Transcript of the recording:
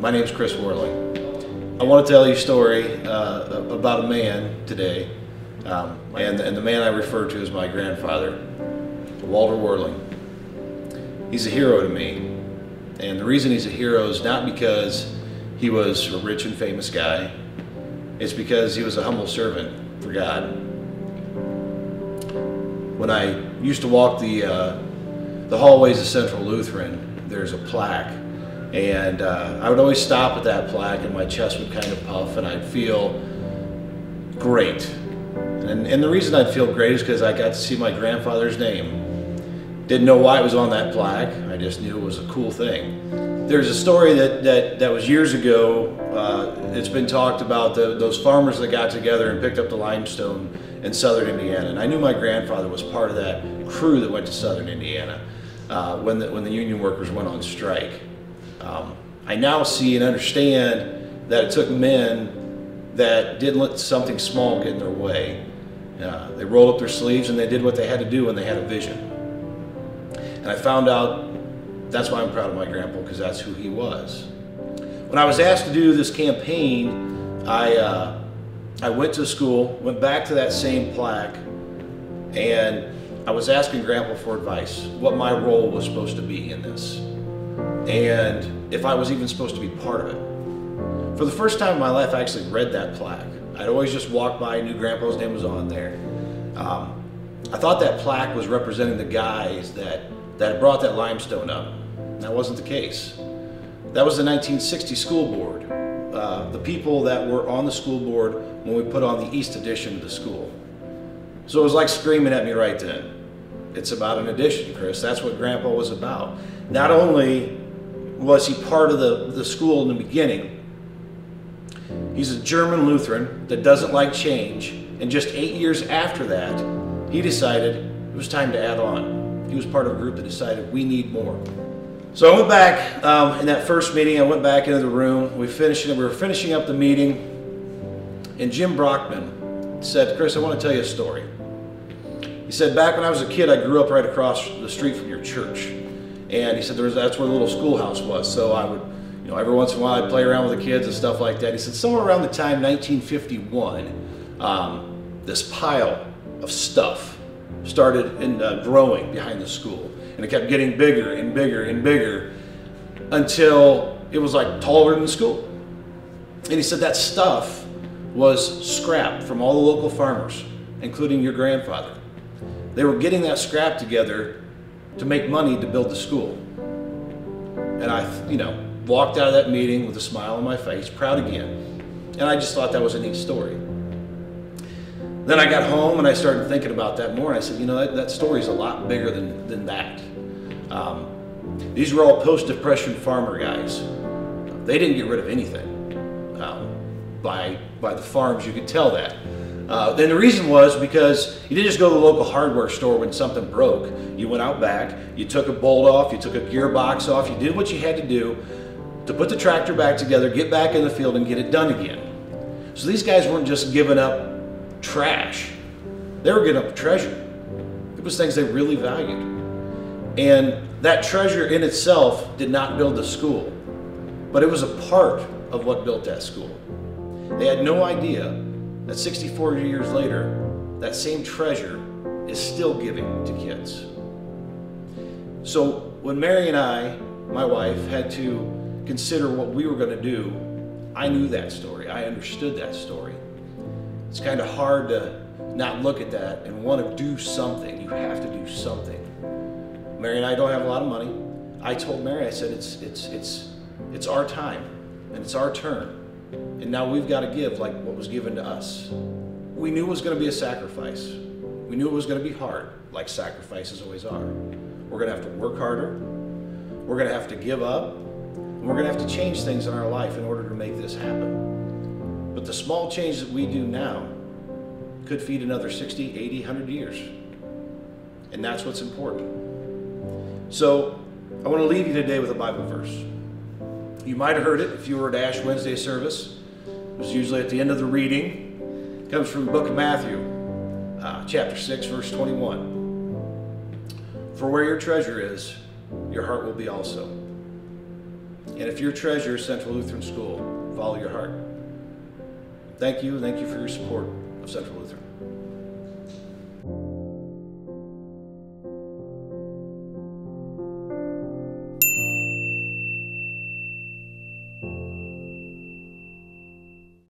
My name's Chris Werling. I want to tell you a story about a man today, and the man I refer to as my grandfather, Walter Werling. He's a hero to me, and the reason he's a hero is not because he was a rich and famous guy. It's because he was a humble servant for God. When I used to walk the hallways of Central Lutheran, there's a plaque, and I would always stop at that plaque and my chest would kind of puff and I'd feel great. And the reason I'd feel great is because I got to see my grandfather's name. Didn't know why it was on that plaque, I just knew it was a cool thing. There's a story that was years ago. It's been talked about those farmers that got together and picked up the limestone in southern Indiana. And I knew my grandfather was part of that crew that went to southern Indiana when the union workers went on strike. I now see and understand that it took men that didn't let something small get in their way. They rolled up their sleeves and they did what they had to do when they had a vision. And I found out that's why I'm proud of my grandpa, because that's who he was. When I was asked to do this campaign, I went to school, went back to that same plaque, and I was asking Grandpa for advice, what my role was supposed to be in this, and if I was even supposed to be part of it. For the first time in my life, I actually read that plaque. I'd always just walked by, knew Grandpa's name was on there. I thought that plaque was representing the guys that brought that limestone up. That wasn't the case. That was the 1960 school board. The people that were on the school board when we put on the East Addition of the school. So it was like screaming at me right then. It's about an addition, Chris. That's what Grandpa was about. Not only was he part of the school in the beginning, he's a German Lutheran that doesn't like change. And just 8 years after that, he decided it was time to add on. He was part of a group that decided we need more. So I went back in that first meeting. I went back into the room. We were finishing up the meeting, and Jim Brockman said, "Chris, I want to tell you a story." He said, "Back when I was a kid, I grew up right across the street from your church," and he said that's where the little schoolhouse was. So I would, every once in a while, I'd play around with the kids and stuff like that. He said somewhere around the time 1951, this pile of stuff started growing behind the school. And it kept getting bigger and bigger and bigger until it was like taller than the school. And he said that stuff was scrap from all the local farmers, including your grandfather. They were getting that scrap together to make money to build the school. And I, walked out of that meeting with a smile on my face, proud again. And I just thought that was a neat story. Then I got home and I started thinking about that more, and I said, that story's a lot bigger than that. These were all post-Depression farmer guys. They didn't get rid of anything. By the farms, you could tell that. And the reason was because you didn't just go to the local hardware store when something broke. You went out back, you took a bolt off, you took a gearbox off, you did what you had to do to put the tractor back together, get back in the field, and get it done again. So these guys weren't just giving up trash. They were giving up treasure. It was things they really valued. And that treasure in itself did not build the school, but it was a part of what built that school. They had no idea that 64 years later, that same treasure is still giving to kids. So when Mary and I, my wife, had to consider what we were going to do, I knew that story. I understood that story. It's kind of hard to not look at that and want to do something. You have to do something. Mary and I don't have a lot of money. I told Mary, I said, it's our time and it's our turn. And now we've got to give like what was given to us. We knew it was going to be a sacrifice. We knew it was going to be hard, like sacrifices always are. We're going to have to work harder. We're going to have to give up. And we're going to have to change things in our life in order to make this happen. But the small change that we do now could feed another 60, 80, 100 years. And that's what's important. So I want to leave you today with a Bible verse. You might have heard it if you were at Ash Wednesday service. It was usually at the end of the reading. It comes from the book of Matthew, chapter 6, verse 21. For where your treasure is, your heart will be also. And if your treasure is Central Lutheran School, follow your heart. Thank you for your support of Central Lutheran.